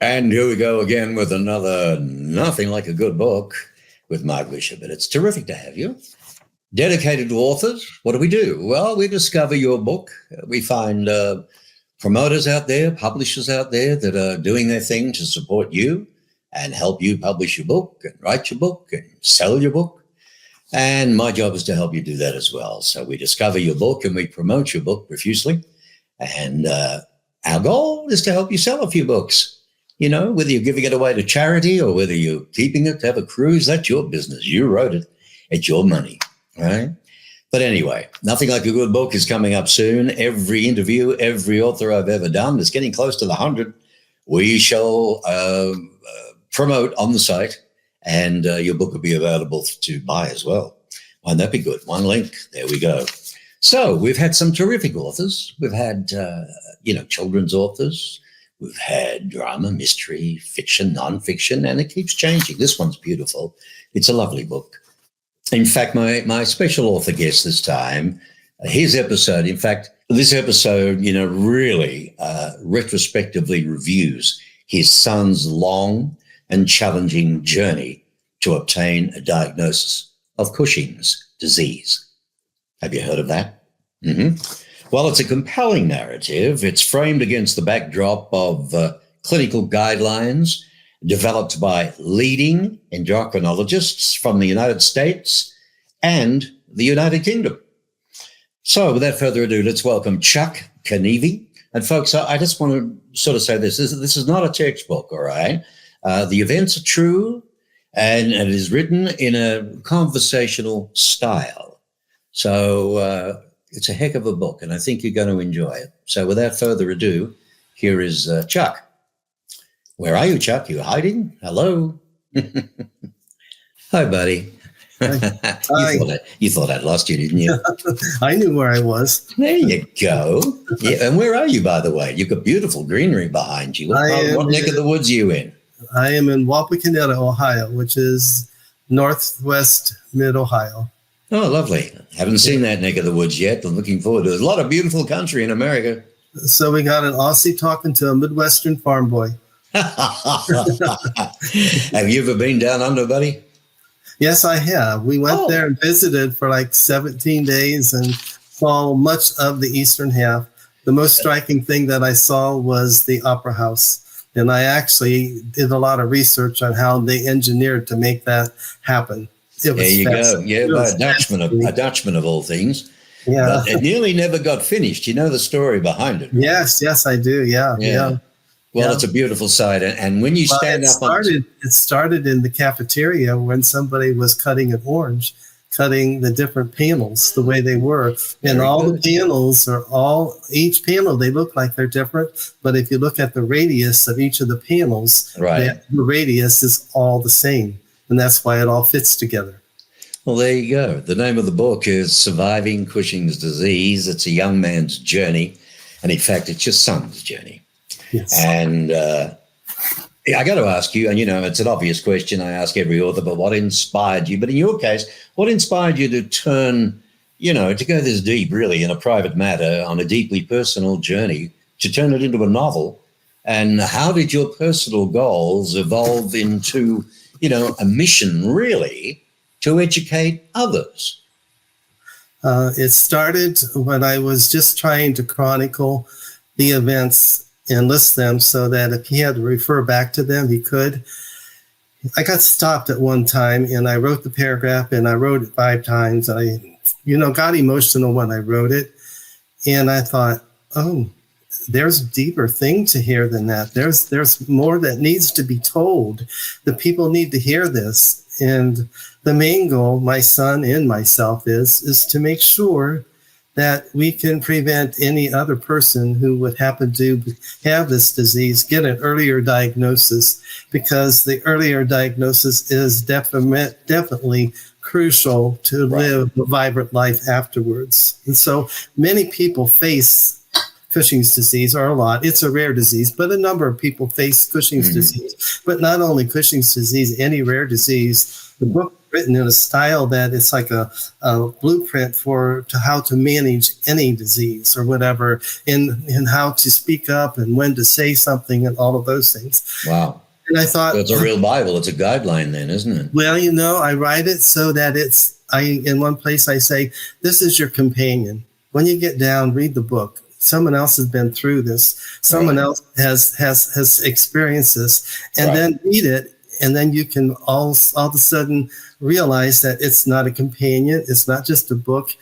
And here we go again with another Nothing Like a Good Book with Mark Bishop. And it's terrific to have you. Dedicated to authors, what do? Well, we discover your book. We find promoters out there, publishers out there that are doing their thing to support you and help you publish your book and write your book and sell your book. And my job is to help you do that as well. So we discover your book and we promote your book profusely. And our goal is to help you sell a few books. You know, whether you're giving it away to charity or whether you're keeping it to have a cruise, that's your business. You wrote it. It's your money, right? But anyway, Nothing Like a Good Book is coming up soon. Every interview, every author I've ever done is getting close to the 100. We shall promote on the site, and your book will be available to buy as well. Won't that be good? One link. There we go. So we've had some terrific authors. We've had, children's authors. We've had drama, mystery, fiction, nonfiction, and it keeps changing. This one's beautiful. It's a lovely book. In fact, my special author guest this time, this episode, really retrospectively reviews his son's long and challenging journey to obtain a diagnosis of Cushing's disease. Have you heard of that? Mm-hmm. Well, it's a compelling narrative. It's framed against the backdrop of clinical guidelines developed by leading endocrinologists from the United States and the United Kingdom. So without further ado, let's welcome Chuck Knueve. And folks, I just want to sort of say this. This is not a textbook, all right? The events are true, and it is written in a conversational style. So it's a heck of a book, and I think you're going to enjoy it. So without further ado, here is Chuck. Where are you, Chuck? You hiding? Hello? Hi, buddy. Hi. You thought I'd lost you, didn't you? I knew where I was. There you go. Yeah, and where are you, by the way? You've got beautiful greenery behind you. What neck of the woods are you in? I am in Wapakoneta, Ohio, which is northwest mid-Ohio. Oh, lovely. Haven't seen that neck of the woods yet. I'm looking forward to it. There's a lot of beautiful country in America. So we got an Aussie talking to a Midwestern farm boy. Have you ever been down under, buddy? Yes, I have. We went there and visited for like 17 days and saw much of the eastern half. The most striking thing that I saw was the Opera House. And I actually did a lot of research on how they engineered to make that happen. There you go. Yeah, by a Dutchman of all things. Yeah. But it nearly never got finished. You know the story behind it. Yes, I do. Yeah. Well, it's a beautiful sight. And when you stand up it started in the cafeteria when somebody was cutting an orange, cutting the different panels the way they were. And the panels each panel, they look like they're different. But if you look at the radius of each of the panels, the radius is all the same. And that's why it all fits together. Well, there you go. The name of the book is Surviving Cushing's Disease. It's a young man's journey. And in fact, it's your son's journey. Yes. And I got to ask you, and it's an obvious question I ask every author, but what inspired you? But in your case, what inspired you to turn, to go this deep, really, in a private matter, on a deeply personal journey, to turn it into a novel? And how did your personal goals evolve into a mission, really, to educate others? It started when I was just trying to chronicle the events and list them so that if he had to refer back to them, he could. I got stopped at one time, and I wrote the paragraph, and I wrote it 5 times. I, got emotional when I wrote it, and I thought, there's a deeper thing to hear than that. There's more that needs to be told. The people need to hear this. And the main goal, my son and myself, is to make sure that we can prevent any other person who would happen to have this disease get an earlier diagnosis, because the earlier diagnosis is definitely crucial to live a vibrant life afterwards. And so many people face Cushing's disease, or a lot. It's a rare disease, but a number of people face Cushing's disease. But not only Cushing's disease, any rare disease. The book written in a style that it's like a blueprint to how to manage any disease or whatever, and how to speak up and when to say something and all of those things. Wow. And I thought, So it's a real Bible. It's a guideline then, isn't it? Well, I write it so that in one place I say, this is your companion. When you get down, read the book. Someone else has been through this. Someone else has experienced this, and then read it. And then you can all of a sudden realize that it's not a companion. It's not just a book,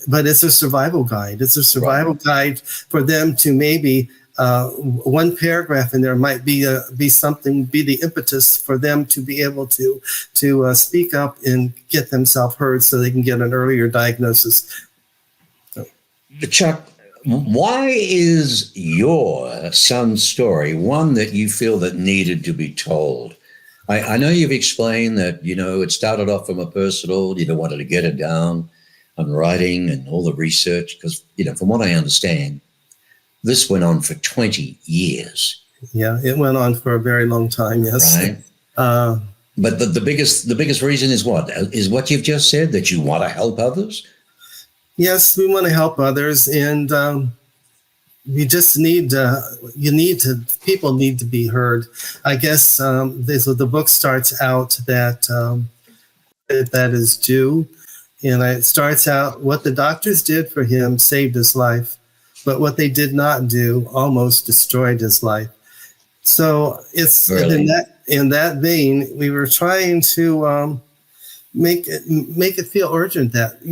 but it's a survival guide. It's a survival guide for them to maybe one paragraph in there might be the impetus for them to be able to speak up and get themselves heard so they can get an earlier diagnosis. Chuck, why is your son's story one that you feel that needed to be told? I know you've explained that, it started off from a personal, you wanted to get it down on writing and all the research, because, from what I understand, this went on for 20 years. Yeah, it went on for a very long time, yes. Right. But the biggest reason is what? Is what you've just said, that you want to help others? Yes, we want to help others, and you just people need to be heard. I guess the book starts out that is due, and it starts out what the doctors did for him saved his life, but what they did not do almost destroyed his life. So it's really? in that vein, we were trying to make it feel urgent that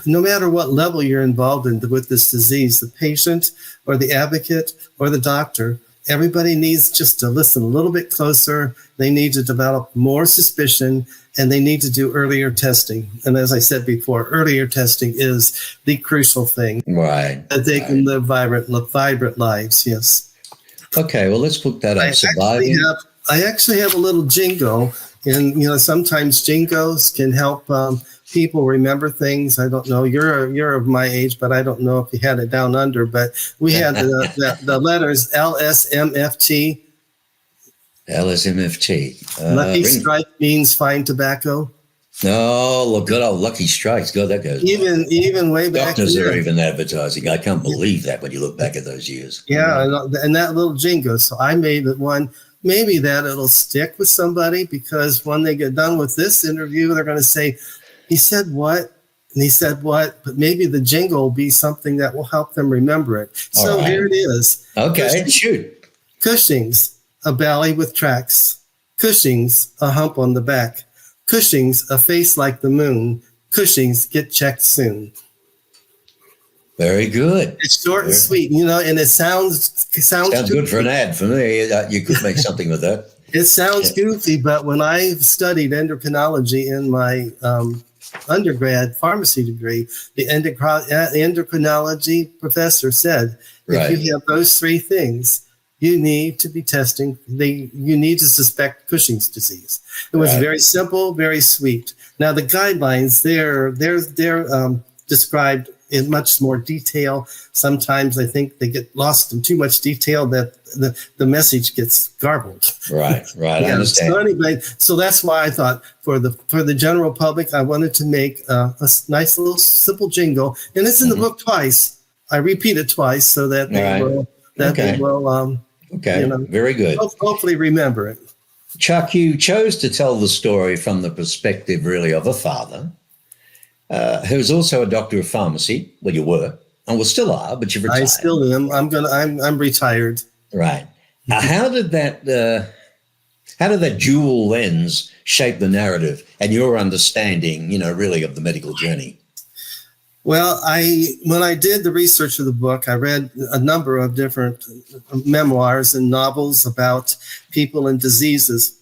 no matter what level you're involved in with this disease, the patient or the advocate or the doctor, everybody needs just to listen a little bit closer. They need to develop more suspicion, and they need to do earlier testing. And as I said before, earlier testing is the crucial thing. Right. That they can live vibrant lives, yes. Okay, well, let's put that up. I actually have a little jingle, and sometimes jingles can help people remember things. I don't know. You're of my age, but I don't know if you had it down under. But we had the letters LSMFT. LSMFT. Lucky Strike means fine tobacco. Oh, look, good old Lucky Strikes. God, that goes. Even way back. Doctors are even advertising. I can't believe that when you look back at those years. Yeah, and that little jingle. So I made it one. Maybe that it'll stick with somebody, because when they get done with this interview, they're going to say, he said what? And he said what? But maybe the jingle will be something that will help them remember it. So Here it is. Okay, shoot. Cushing's, a belly with tracks. Cushing's, a hump on the back. Cushing's, a face like the moon. Cushing's, get checked soon. Very good. It's short and sweet, and it sounds good for an ad for me. You could make something with that. It sounds goofy, but when I studied endocrinology in my undergrad pharmacy degree, the endocrinology professor said, if you have those three things, you need to be testing. You need to suspect Cushing's disease. It was very simple, very sweet. Now the guidelines, they're described in much more detail. Sometimes I think they get lost in too much detail that the message gets garbled. Right. I understand. So anyway, so that's why I thought for the general public, I wanted to make a nice little simple jingle, and it's in the book twice. I repeat it twice so that they will. Very good. Hopefully remember it. Chuck, you chose to tell the story from the perspective really of a father who's also a doctor of pharmacy. Well, you were, and well, still are, but you've retired. I still am. I'm retired. Right. How did that dual lens shape the narrative and your understanding, really of the medical journey? Well, when I did the research of the book, I read a number of different memoirs and novels about people and diseases.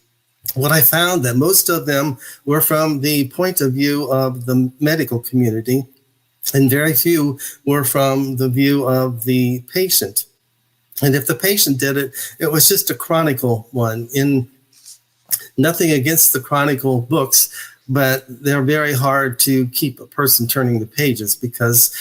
What I found that most of them were from the point of view of the medical community, and very few were from the view of the patient. And if the patient did it, it was just a chronicle one. In nothing against the chronicle books, but they're very hard to keep a person turning the pages, because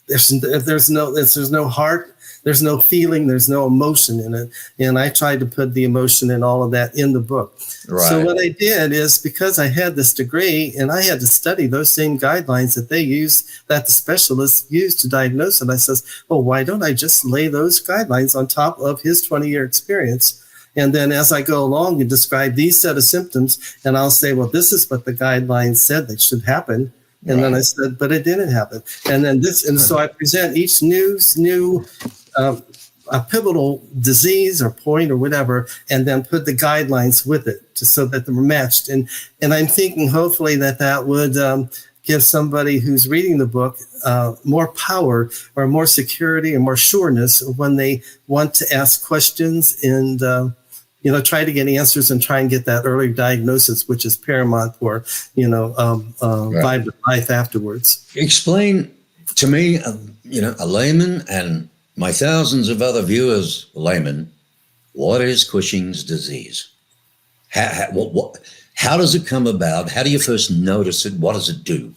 there's no heart, there's no feeling, there's no emotion in it. And I tried to put the emotion and all of that in the book. Right. So what I did is, because I had this degree and I had to study those same guidelines that they use, that the specialists use to diagnose it, I says, well, why don't I just lay those guidelines on top of his 20-year experience? And then as I go along and describe these set of symptoms, and I'll say, well, this is what the guidelines said that should happen. And then I said, but it didn't happen. And then so I present each new a pivotal disease or point or whatever, and then put the guidelines with it so that they're matched. And I'm thinking hopefully that would give somebody who's reading the book more power or more security and more sureness when they want to ask questions and try to get answers and try and get that early diagnosis, which is paramount for vibrant life afterwards. Explain to me, a layman and my thousands of other viewers, laymen, what is Cushing's disease? How does it come about? How do you first notice it? What does it do?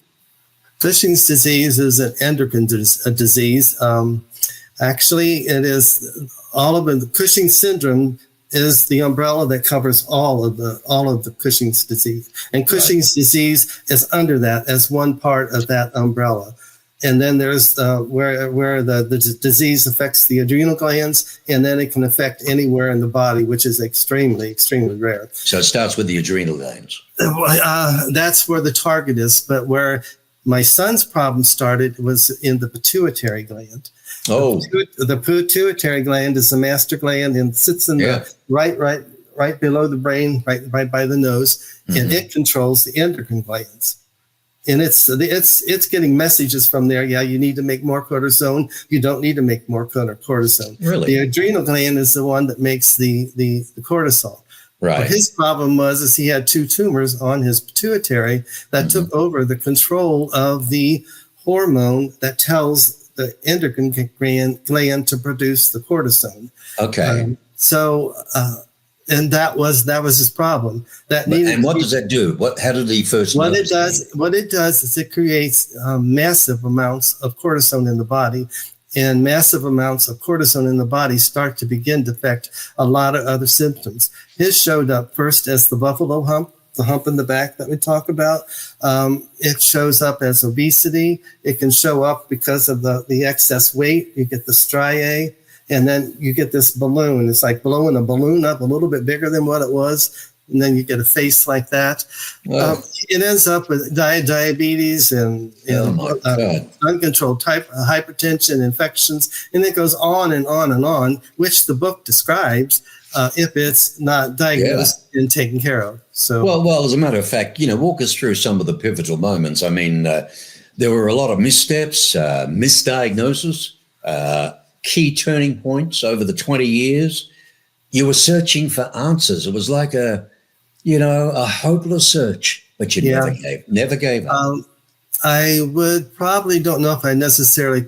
Cushing's disease is an endocrine disease. Actually, it is all of it. The Cushing syndrome is the umbrella that covers all of the Cushing's disease, and Cushing's disease is under that as one part of that umbrella. And then there's where the disease affects the adrenal glands, and then it can affect anywhere in the body, which is extremely, extremely rare. So it starts with the adrenal glands. That's where the target is. But where my son's problem started was in the pituitary gland. Oh, the pituitary gland is the master gland and sits in the right below the brain, right by the nose, and it controls the endocrine glands. And it's getting messages from there. Yeah, you need to make more cortisone. You don't need to make more cortisone. Really? The adrenal gland is the one that makes the cortisol. Right. But his problem was he had 2 tumors on his pituitary that took over the control of the hormone that tells the endocrine gland to produce the cortisone. Okay. And that was his problem. And what does that do? How did he first? What it does is it creates massive amounts of cortisone in the body, and massive amounts of cortisone in the body start to begin to affect a lot of other symptoms. His showed up first as the buffalo hump, the hump in the back that we talk about. It shows up as obesity. It can show up because of the excess weight. You get the striae. And then you get this balloon. It's like blowing a balloon up a little bit bigger than what it was. And then you get a face like that. Wow. It ends up with diabetes and uncontrolled hypertension, infections. And it goes on and on and on, which the book describes if it's not diagnosed and taken care of. So, well, as a matter of fact, walk us through some of the pivotal moments. I mean, there were a lot of missteps, misdiagnosis, key turning points over the 20 years. You were searching for answers. It was like a hopeless search, but you never gave up. I would probably don't know if I necessarily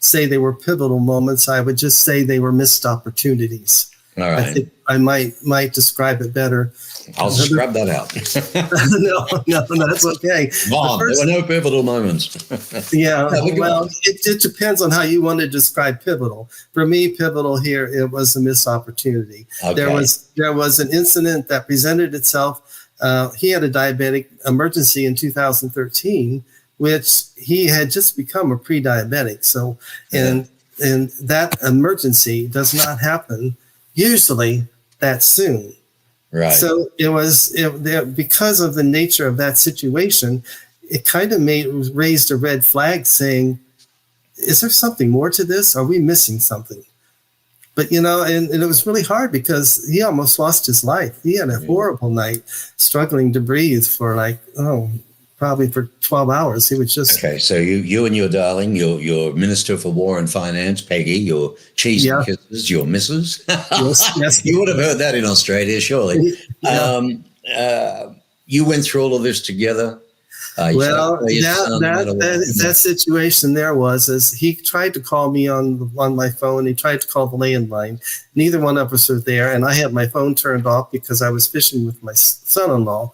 say they were pivotal moments. I would just say they were missed opportunities. All right. I think I might describe it better. I'll scrub that out. No, that's okay. Mom, there were no pivotal moments. It depends on how you want to describe pivotal. For me, pivotal here, it was a missed opportunity. Okay. There was an incident that presented itself. He had a diabetic emergency in 2013, which he had just become a pre-diabetic. So, and that emergency does not happen usually that soon. Right. So it was because of the nature of that situation, it kind of raised a red flag saying, is there something more to this? Are we missing something? But, and it was really hard because he almost lost his life. He had a horrible night struggling to breathe for probably for 12 hours. He was just... Okay, so you and your darling, your Minister for War and Finance, Peggy, your cheese and kisses, your missus. Yes. You would have heard that in Australia, surely. Yeah. You went through all of this together. That situation there was he tried to call me on my phone. He tried to call the landline. Neither one of us were there, and I had my phone turned off because I was fishing with my son-in-law.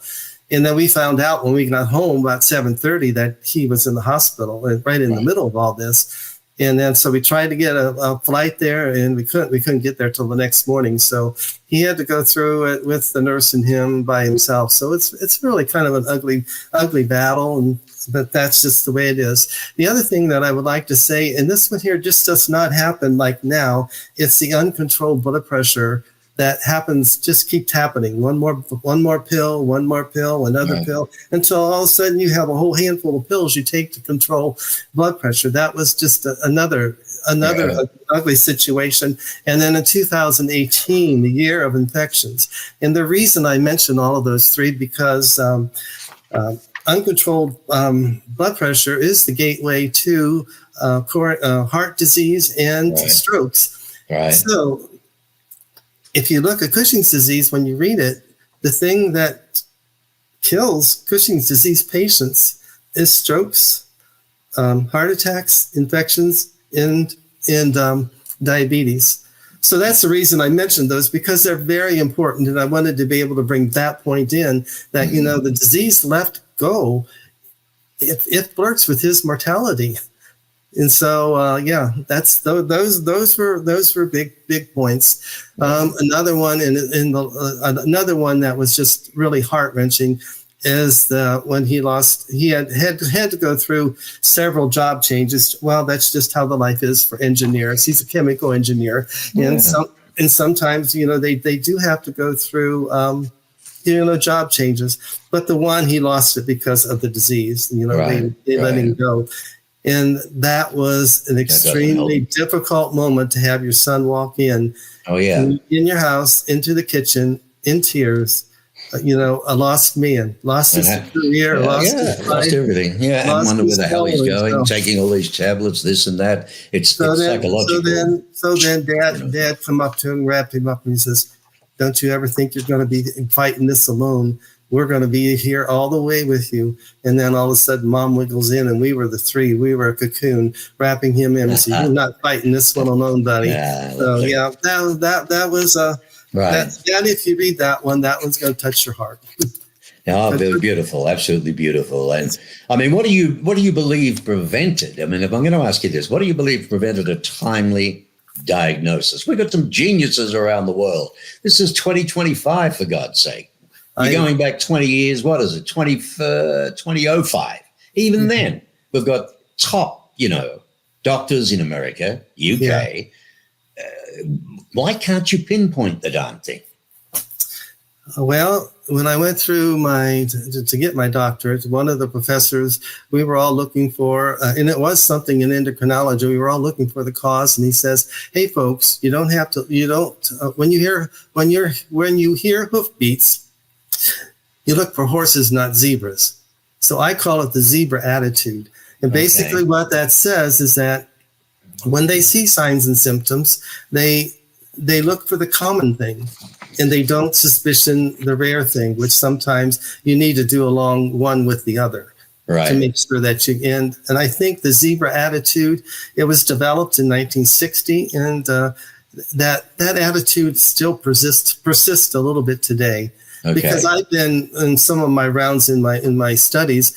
And then we found out when we got home about 7:30 that he was in the hospital, right in the middle of all this. And then so we tried to get a flight there, and we couldn't get there till the next morning. So he had to go through it with the nurse and him by himself. So it's really kind of an ugly battle, but that's just the way it is. The other thing that I would like to say, and this one here just does not happen like now, it's the uncontrolled blood pressure that happens, just keeps happening. One more pill, another pill, until all of a sudden you have a whole handful of pills you take to control blood pressure. That was just another ugly situation. And then in 2018, the year of infections. And the reason I mention all of those three, because uncontrolled blood pressure is the gateway to heart disease and strokes. Right. So if you look at Cushing's disease, when you read it, the thing that kills Cushing's disease patients is strokes, heart attacks, infections, and diabetes. So that's the reason I mentioned those, because they're very important. And I wanted to be able to bring that point in, that, the disease left go, it flirts with his mortality. And so, that's those were big points. Another one, another one that was just really heart wrenching, is when he had to go through several job changes. Well, that's just how the life is for engineers. He's a chemical engineer, and sometimes they do have to go through job changes. But the one, he lost it because of the disease. They let him go. And that was an extremely difficult moment to have your son walk in. Oh, yeah. In your house, into the kitchen, in tears. I lost man, lost his career, lost everything. Yeah, I wonder where the hell he's going, taking all these tablets, this and that. It's psychological. So then Dad come up to him, wrapped him up, and he says, "Don't you ever think you're going to be fighting this alone? We're going to be here all the way with you." And then all of a sudden, Mom wiggles in, and we were the three. We were a cocoon, wrapping him in and said, "You're not fighting this one alone, buddy." That was right. And if you read that one's going to touch your heart. Very beautiful, absolutely beautiful. And I mean, what do you believe prevented? I mean, if I'm going to ask you this, what do you believe prevented a timely diagnosis? We've got some geniuses around the world. This is 2025, for God's sake. You're going back 20 years. What is it? 2005. Even then, we've got top, doctors in America, UK. Yeah. Why can't you pinpoint the darn thing? Well, when I went through to get my doctorate, one of the professors, we were all looking for, and it was something in endocrinology, we were all looking for the cause. And he says, "Hey folks, when you hear hoofbeats, you look for horses, not zebras." So I call it the zebra attitude. And basically what that says is that when they see signs and symptoms, they look for the common thing, and they don't suspicion the rare thing, which sometimes you need to do along one with the other. Right. To make sure that you and I think the zebra attitude, it was developed in 1960, and that attitude still persists a little bit today. Okay. Because I've been in some of my rounds in my studies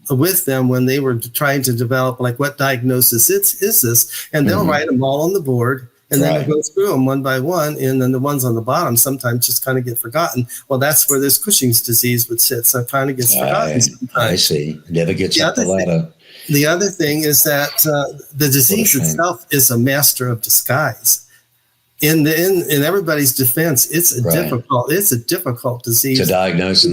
with them when they were trying to develop, like, what diagnosis is this, and they'll write them all on the board, and then they'll go through them one by one, and then the ones on the bottom sometimes just kind of get forgotten. Well, that's where this Cushing's disease would sit, so it kind of gets forgotten sometimes. I see. Never gets up the ladder. The other thing is that the disease itself is a master of disguise. In everybody's defense, it's a difficult disease to diagnose.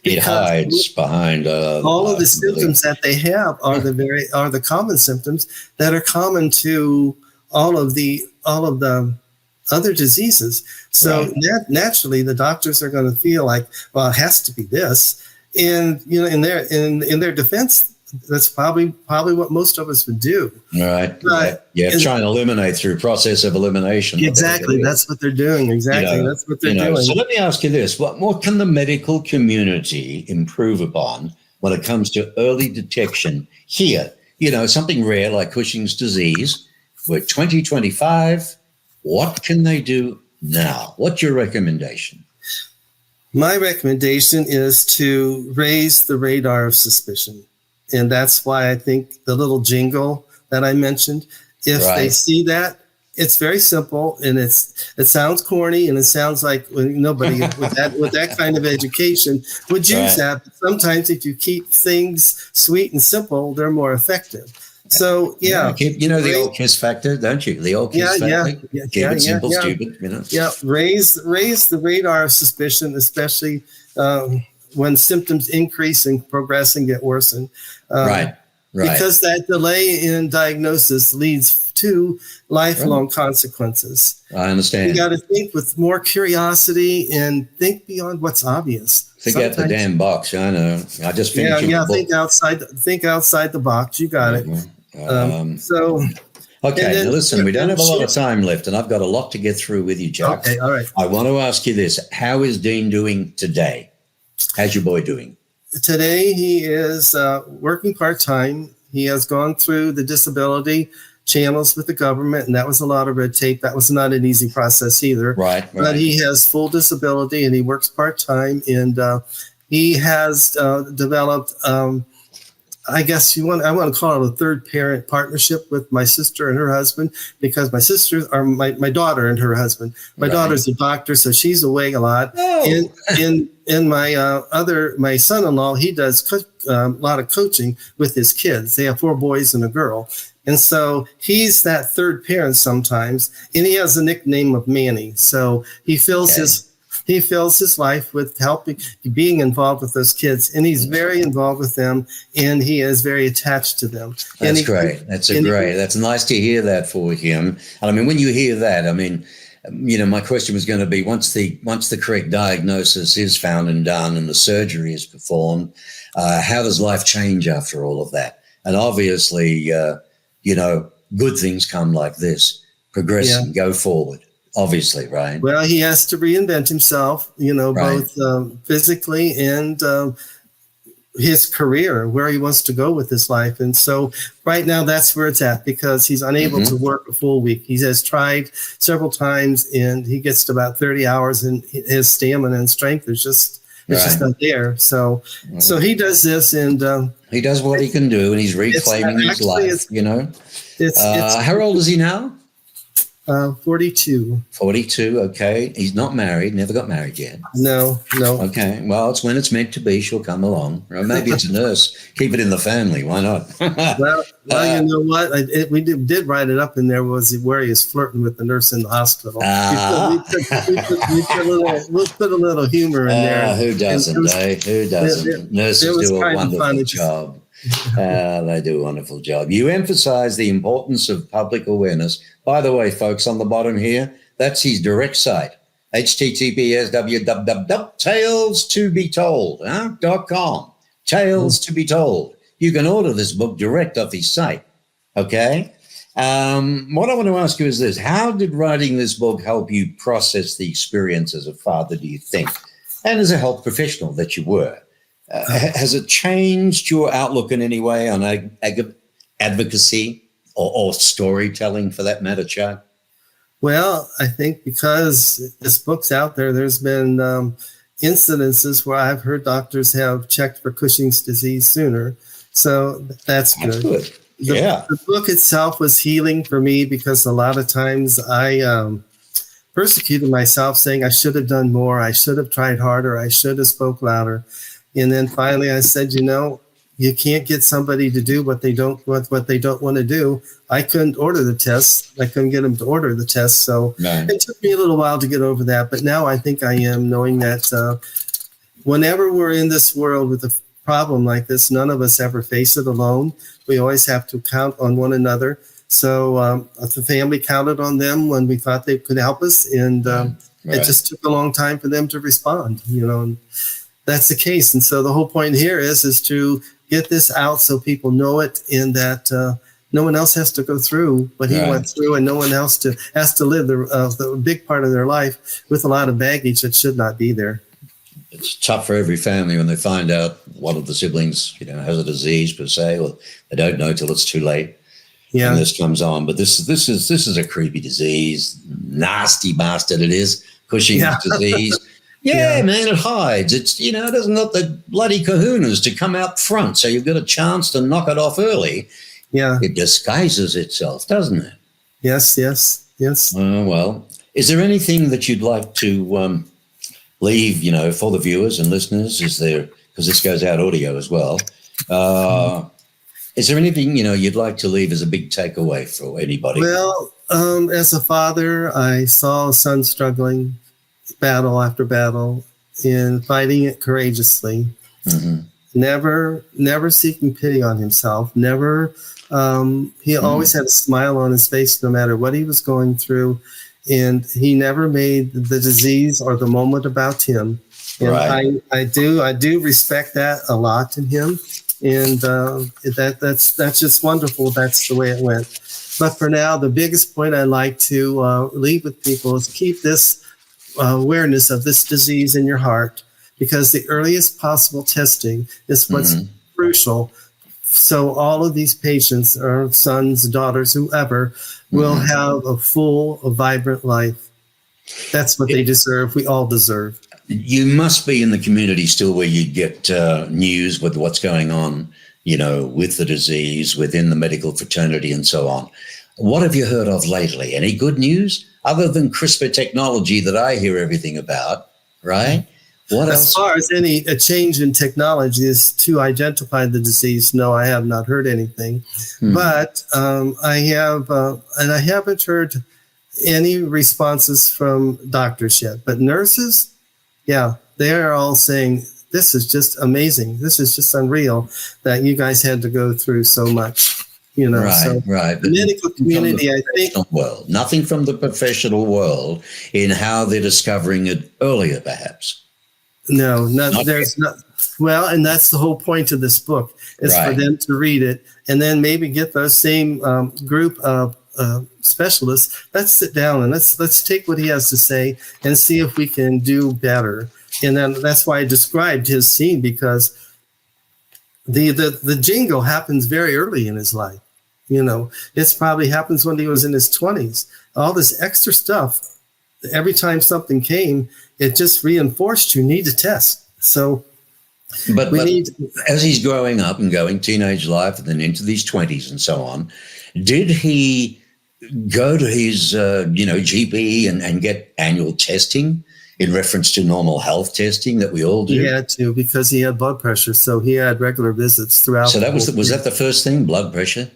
It hides behind all of the symptoms that they have are the common symptoms that are common to all of the other diseases. So naturally, the doctors are going to feel like, well, it has to be this, and in their defense, that's probably what most of us would do. Right. Trying to eliminate through process of elimination. Exactly. That's what they're doing. Exactly. That's what they're doing. So let me ask you this. What can the medical community improve upon when it comes to early detection here? Something rare like Cushing's disease. We're 2025. What can they do now? What's your recommendation? My recommendation is to raise the radar of suspicion. And that's why I think the little jingle that I mentioned, if they Right. see that, it's very simple, and it sounds corny, and it sounds like nobody with that kind of education would use Right. that. But sometimes if you keep things sweet and simple, they're more effective. So yeah, Keep, the old KISS factor, don't you? The old KISS factor. Keep it simple, stupid. Yeah, raise the radar of suspicion, especially when symptoms increase and progress and get worsened. Right. Because that delay in diagnosis leads to lifelong consequences. I understand. You got to think with more curiosity and think beyond what's obvious. Forget the damn box. I know. I just finished. Think outside the box. You got it. Okay, now listen, we don't have a lot of time left, and I've got a lot to get through with you, Jack. Okay, all right. I want to ask you this. How is Dean doing today? How's your boy doing? Today, he is working part-time. He has gone through the disability channels with the government, and that was a lot of red tape. That was not an easy process either. Right. But he has full disability, and he works part-time, and he has developed I guess I want to call it a third parent partnership with my sister and her husband, because my sister are my daughter and her husband. My daughter's a doctor, so she's away a lot. Oh. And my son-in-law, he does a lot of coaching with his kids. They have 4 boys and a girl. And so he's that third parent sometimes, and he has a nickname of Manny. So he fills his life with being involved with those kids, and he's very involved with them, and he is very attached to them. That's great. That's nice to hear that for him. And I mean, when you hear that, I mean, my question was going to be, once the correct diagnosis is found and done and the surgery is performed, how does life change after all of that? And obviously, good things come like this, progress and go forward. Obviously, right? Well, he has to reinvent himself, both physically and his career, where he wants to go with his life. And so right now that's where it's at, because he's unable to work a full week. He has tried several times, and he gets to about 30 hours, and his stamina and strength is just not there. So he does this, and he does what he can do, and he's reclaiming his life, How old is he now? 42. 42, okay. He's not married, never got married yet. No. Okay, well, it's when it's meant to be, she'll come along. Or maybe it's a nurse. Keep it in the family, why not? well, you know what? We did write it up in there, was where he was flirting with the nurse in the hospital. We'll put a little humor in there. Who doesn't, Who doesn't? Nurses do a wonderful job. They do a wonderful job. You emphasize the importance of public awareness. By the way, folks, on the bottom here, that's his direct site, https://talestobetold.com. Tales to be told. You can order this book direct off his site. Okay? What I want to ask you is this. How did writing this book help you process the experience as a father, do you think? And as a health professional that you were? Has it changed your outlook in any way on advocacy or storytelling, for that matter, Chuck? Well, I think because this book's out there, there's been incidences where I've heard doctors have checked for Cushing's disease sooner. So that's good. The book itself was healing for me, because a lot of times I persecuted myself, saying I should have done more, I should have tried harder, I should have spoke louder. And then finally I said, you can't get somebody to do what they don't want to do. I couldn't order the tests. I couldn't get them to order the tests. So It took me a little while to get over that. But now I think I am, knowing that whenever we're in this world with a problem like this, none of us ever face it alone. We always have to count on one another. So the family counted on them when we thought they could help us. And it just took a long time for them to respond, and that's the case. And so the whole point here is to get this out so people know it, and that no one else has to go through what he went through, and no one else has to live the big part of their life with a lot of baggage that should not be there. It's tough for every family when they find out one of the siblings, has a disease per se, or they don't know till it's too late. Yeah. And this comes on. But this is a creepy disease. Nasty bastard it is. Cushing's disease. Yeah, Yeah. man, it hides. It's, it doesn't got the bloody kahunas to come out front, so you've got a chance to knock it off early. Yeah. It disguises itself, doesn't it? Yes. Yes. Yes. Well, is there anything that you'd like to leave, for the viewers and listeners? Is there, because this goes out audio as well, is there anything, you'd like to leave as a big takeaway for anybody? Well, as a father, I saw a son struggling battle after battle and fighting it courageously, never seeking pity on himself, never. He always had a smile on his face no matter what he was going through, and he never made the disease or the moment about him. And Right. I do respect that a lot in him, and that's just wonderful. That's the way it went. But for now, the biggest point I'd like to leave with people is keep this awareness of this disease in your heart, because the earliest possible testing is what's crucial. So all of these patients, or sons, daughters, whoever, will have a full, vibrant life. That's what they deserve. We all deserve. You must be in the community still where you get news with what's going on, with the disease, within the medical fraternity and so on. What have you heard of lately? Any good news other than CRISPR technology that I hear everything about, right? What else? As far as a change in technology is to identify the disease, no, I have not heard anything. But I have, and I haven't heard any responses from doctors yet. But nurses, yeah, they are all saying, this is just amazing. This is just unreal that you guys had to go through so much. Right. The medical community, I think. World, nothing from the professional world in how they're discovering it earlier, perhaps. No, there's not. Well, and that's the whole point of this book, is for them to read it and then maybe get those same group of specialists. Let's sit down and let's take what he has to say and see if we can do better. And then that's why I described his scene, because the jingle happens very early in his life. It's probably happens when he was in his 20s. All this extra stuff, every time something came, it just reinforced you need to test. So, but as he's growing up and going teenage life and then into these 20s and so on, did he go to his, GP and get annual testing in reference to normal health testing that we all do? He had to, because he had blood pressure. So he had regular visits throughout. So that was that the first thing, blood pressure?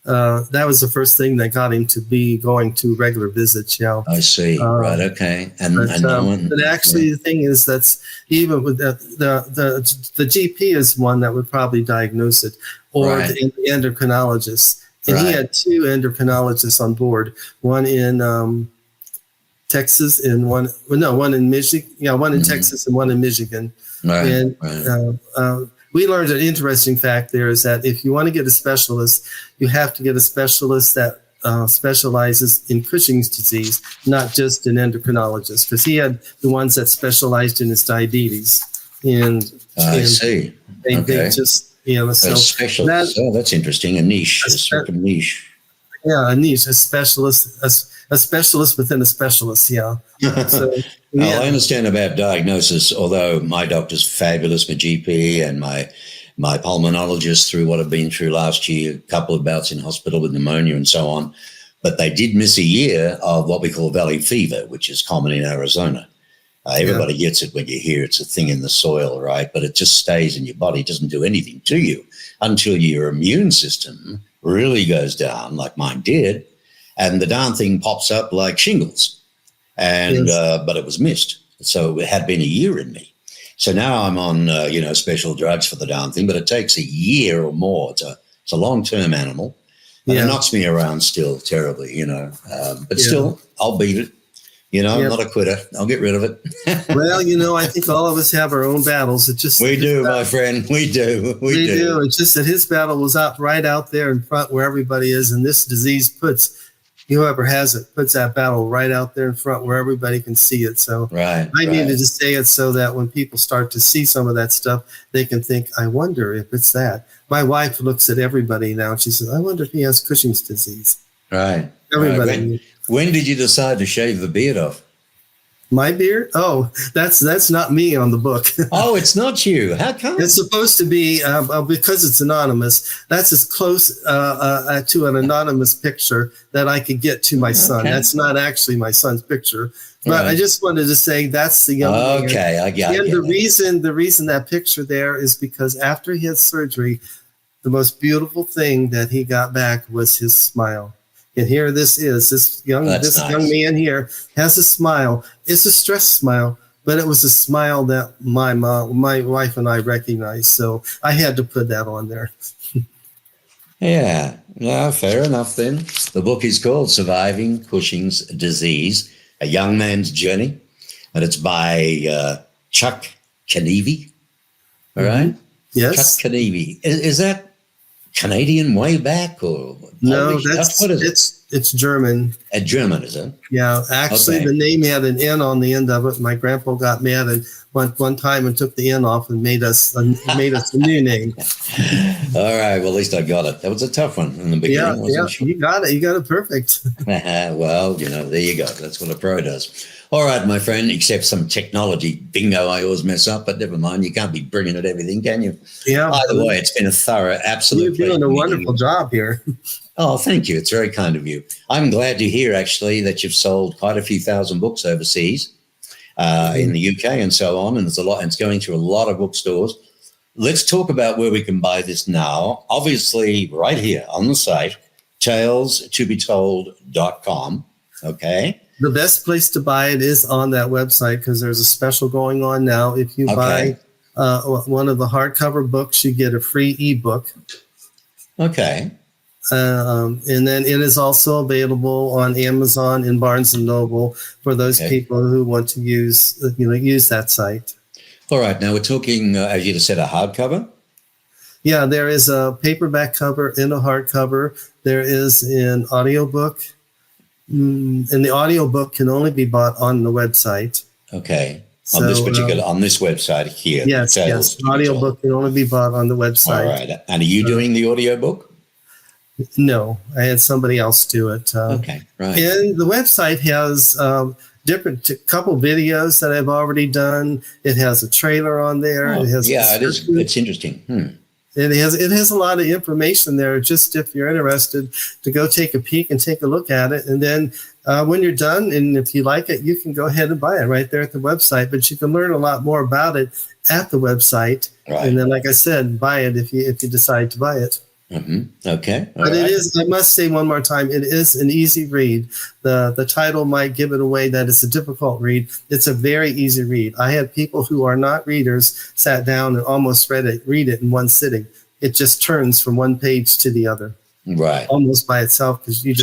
That was the first thing that got him to be going to regular visits. Yeah, I see. Right. Okay. But actually, the thing is, that's even with the GP is one that would probably diagnose it, or the endocrinologist. And he had two endocrinologists on board, one in Texas and one in Michigan. Yeah, one in Texas and one in Michigan. Right. And we learned an interesting fact there is that if you want to get a specialist, you have to get a specialist that specializes in Cushing's disease, not just an endocrinologist, because he had the ones that specialized in his diabetes. And I see. They just, so specialist. That's interesting. A niche, a certain niche. Yeah, a niche, a specialist within a specialist. Yeah. So, I understand about diagnosis, although my doctor's fabulous, my GP and my pulmonologist, through what I've been through last year, a couple of bouts in hospital with pneumonia and so on. But they did miss a year of what we call valley fever, which is common in Arizona. Everybody gets it when you hear it's a thing in the soil, right? But it just stays in your body. It doesn't do anything to you until your immune system really goes down, like mine did. And the darn thing pops up like shingles. And but it was missed. So it had been a year in me. So now I'm on, special drugs for the darn thing, but it takes a year or more. It's a long-term animal. And it knocks me around still terribly, but still, I'll beat it. I'm not a quitter. I'll get rid of it. Well, I think all of us have our own battles. We do, my friend. We do. We do. It's just that his battle was right out there in front where everybody is. And this disease whoever has it puts that battle right out there in front where everybody can see it. So I needed to say it so that when people start to see some of that stuff, they can think, I wonder if it's that. My wife looks at everybody now and she says, I wonder if he has Cushing's disease. Right. Everybody. When did you decide to shave the beard off? My beard? Oh, that's not me on the book. Oh, it's not you. How come? It's supposed to be because it's anonymous. That's as close to an anonymous picture that I could get to my son. Okay. That's not actually my son's picture, but Right. I just wanted to say that's the young man. Okay, I get And it. the reason that picture there is because after he had surgery, the most beautiful thing that he got back was his smile. And here this young That's nice. man here has a smile. It's a stress smile, but it was a smile that my wife and I recognized. So I had to put that on there. Yeah, no, fair enough then. The book is called Surviving Cushing's Disease, A Young Man's Journey, and it's by Chuck Knueve. All right? Yes. Chuck Knueve. Is that Canadian way back or No, Polish? What is it? it's German. German, is it? Yeah, actually, Okay. the name had an N on the end of it. My grandpa got mad and went one time and took the N off and made us a new name. All right, well, at least I got it. That was a tough one in the beginning. Yeah, Wasn't sure. you got it. You got it perfect. Well, there you go. That's what a pro does. All right, my friend, except some technology bingo I always mess up, but never mind. You can't be brilliant at everything, can you? Yeah. Either way, it's been a thorough, absolute You're doing a pleasure. wonderful job here. Oh, thank you. It's very kind of you. I'm glad to hear, actually, that you've sold quite a few thousand books overseas, in the UK and so on, and there's a lot, and it's going through a lot of bookstores. Let's talk about where we can buy this now. Obviously, right here on the site, talestobetold.com. Okay. The best place to buy it is on that website because there's a special going on now. If you buy one of the hardcover books, you get a free ebook. Okay. And then it is also available on Amazon and Barnes and Noble for those people who want to use that site. All right. Now we're talking, as you just said, a hardcover. Yeah, there is a paperback cover and a hardcover. There is an audiobook. And the audiobook can only be bought on the website. Okay. So, on this website here. Yes. The audiobook can only be bought on the website. All right. And are you doing the audiobook? No, I had somebody else do it. Okay, right. And the website has couple videos that I've already done. It has a trailer on there. Oh, it has it is. It's interesting. It has a lot of information there. Just if you're interested to go take a peek and take a look at it, and then when you're done, and if you like it, you can go ahead and buy it right there at the website. But you can learn a lot more about it at the website, and then, like I said, buy it if you decide to buy it. Okay. But it is, I must say one more time, it is an easy read. The title might give it away that it's a difficult read. It's a very easy read. I had people who are not readers sat down and almost read it in one sitting. It just turns from one page to the other. Right. Almost by itself, because you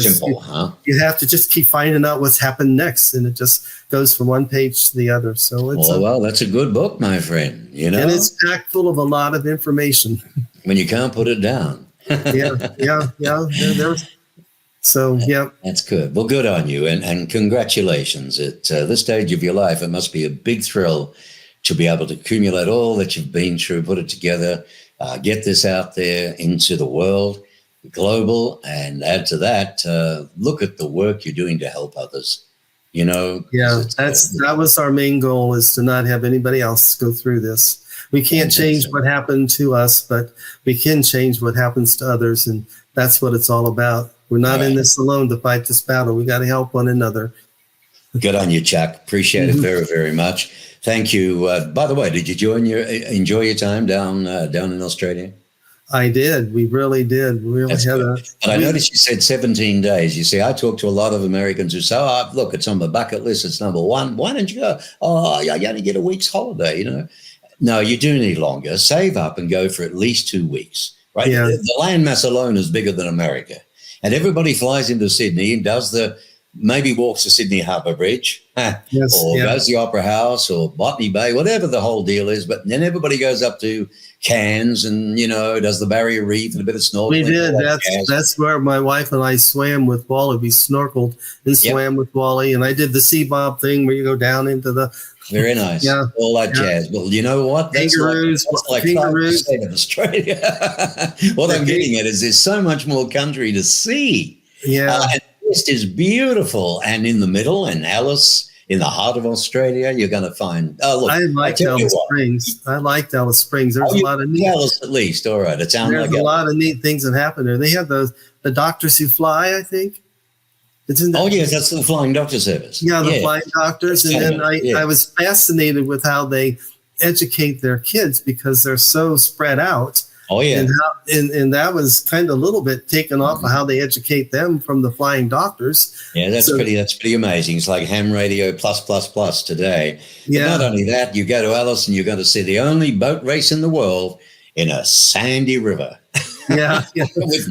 have to just keep finding out what's happened next, and it just goes from one page to the other. So it's well, that's a good book, my friend. And it's packed full of a lot of information. When you can't put it down. So, yeah. That's good. Well, good on you. And congratulations. At this stage of your life, it must be a big thrill to be able to accumulate all that you've been through, put it together, get this out there into the world, global, and add to that, look at the work you're doing to help others. That was our main goal, is to not have anybody else go through this. We can't change what happened to us, but we can change what happens to others, and that's what it's all about. We're not in this alone to fight this battle. We got to help one another. Good on you, Chuck. Appreciate it very, very much. Thank you. By the way, did you enjoy your time down in Australia? I did. We really did. We really had But I noticed you said 17 days. You see, I talk to a lot of Americans who say, look, it's on my bucket list. It's number one. Why don't you go? Oh, I only get a week's holiday, No, you do need longer. Save up and go for at least 2 weeks, right? Yeah. The landmass alone is bigger than America. And everybody flies into Sydney and maybe walks the Sydney Harbour Bridge goes to the Opera House or Botany Bay, whatever the whole deal is. But then everybody goes up to Cairns and, does the Barrier Reef and a bit of snorkeling. We did. That's where my wife and I swam with Wally. We snorkeled and swam with Wally. And I did the sea bob thing where you go down into the... Very nice. All that jazz. Well, you know what? Kangaroos. That's like 5% of Australia. What I'm getting at is there's so much more country to see. Yeah. And the list is beautiful. And in the middle, and Alice in the heart of Australia, you're going to find. Oh, look, I liked Alice Springs. I liked Alice Springs. There's a lot of neat. Alice, at least, all right. It sounds There's like a lot of neat things that happen there. They have the doctors who fly. I think. Oh yes, that's the Flying Doctor Service. Yeah, the Flying Doctors, and then I was fascinated with how they educate their kids because they're so spread out. Oh yeah, and that was kind of a little bit taken off of how they educate them from the Flying Doctors. Yeah, that's pretty amazing. It's like ham radio plus today. Yeah. But not only that, you go to Alice and you're going to see the only boat race in the world in a sandy river. Yeah.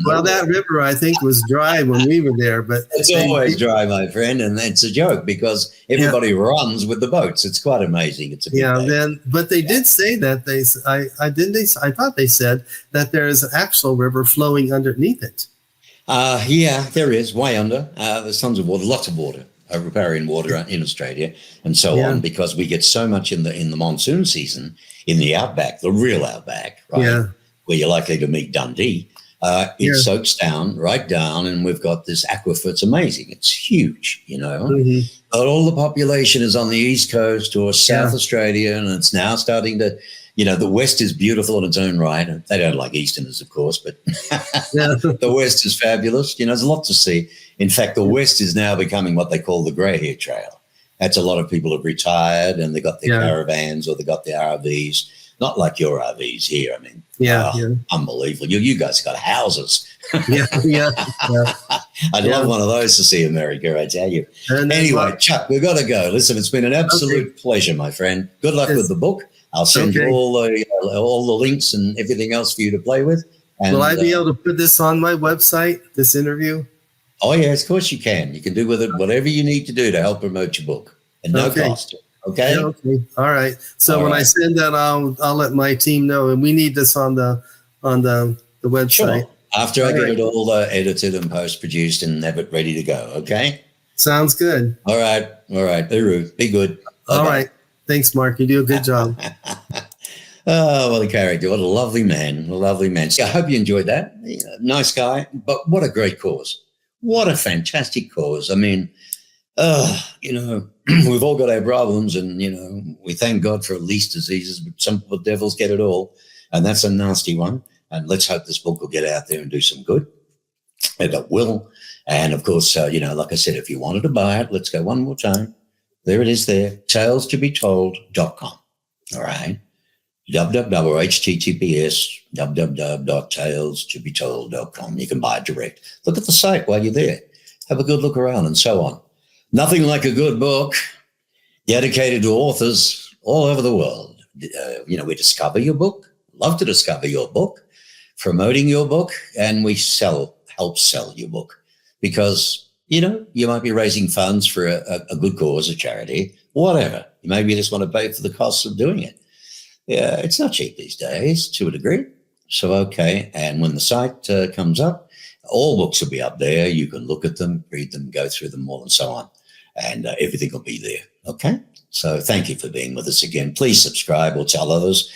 Well, that river, I think, was dry when we were there, but it's always dry, my friend, and it's a joke because everybody runs with the boats. It's quite amazing. It's a but they did say that I thought they said that there is an actual river flowing underneath it. Yeah, there is, way under. There's tons of water, lots of water, riparian water in Australia, and so on, because we get so much in the monsoon season in the outback, the real outback, right? Yeah. Where you're likely to meet Dundee, it soaks down, right down, and we've got this aquifer. It's amazing. It's huge, you know. Mm-hmm. But all the population is on the East Coast or South Australia, and it's now starting to, you know, the West is beautiful in its own right. They don't like Easterners, of course, but the West is fabulous. You know, there's a lot to see. In fact, the West is now becoming what they call the grey hair trail. That's a lot of people have retired and they got their caravans or they got their RVs. Not like your RVs here. I mean, unbelievable. You guys got houses. I'd love one of those to see America, I tell you. Anyway, Chuck, we've got to go. Listen, it's been an absolute pleasure, my friend. Good luck with the book. I'll send you all the links and everything else for you to play with. And, will I be able to put this on my website, this interview? Oh, yes, of course you can. You can do with it whatever you need to do to help promote your book. And no cost. Okay. Yeah, okay. All right. So I send that, I'll let my team know, and we need this on the website. Sure. After I get it all edited and post produced and have it ready to go. Okay. Sounds good. All right. Be good. Bye-bye. All right. Thanks, Mark. You do a good job. Oh, what a character. What a lovely man. So I hope you enjoyed that. Nice guy, but what a great cause. What a fantastic cause. I mean, you know, we've all got our problems and, you know, we thank God for least diseases, but some devils get it all. And that's a nasty one. And let's hope this book will get out there and do some good. And it will. And of course, you know, like I said, if you wanted to buy it, let's go one more time. There it is there, talestobetold.com. All right. https://talestobetold.com. You can buy it direct. Look at the site while you're there. Have a good look around and so on. Nothing like a good book dedicated to authors all over the world. You know, we discover your book, love to discover your book, promoting your book, and we help sell your book because, you know, you might be raising funds for a good cause, a charity, whatever. Maybe you just want to pay for the costs of doing it. Yeah, it's not cheap these days to a degree. So, okay. And when the site comes up, all books will be up there. You can look at them, read them, go through them all and so on. And everything will be there. Okay. So thank you for being with us again. Please subscribe or tell others.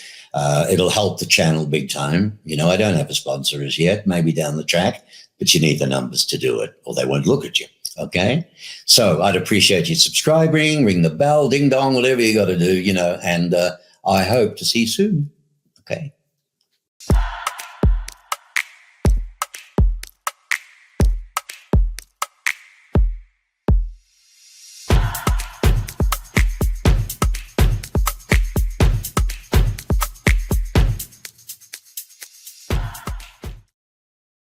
It'll help the channel big time. You know, I don't have a sponsor as yet, maybe down the track, but you need the numbers to do it or they won't look at you. Okay. So I'd appreciate you subscribing, ring the bell, ding dong, whatever you got to do, you know, and I hope to see you soon. Okay.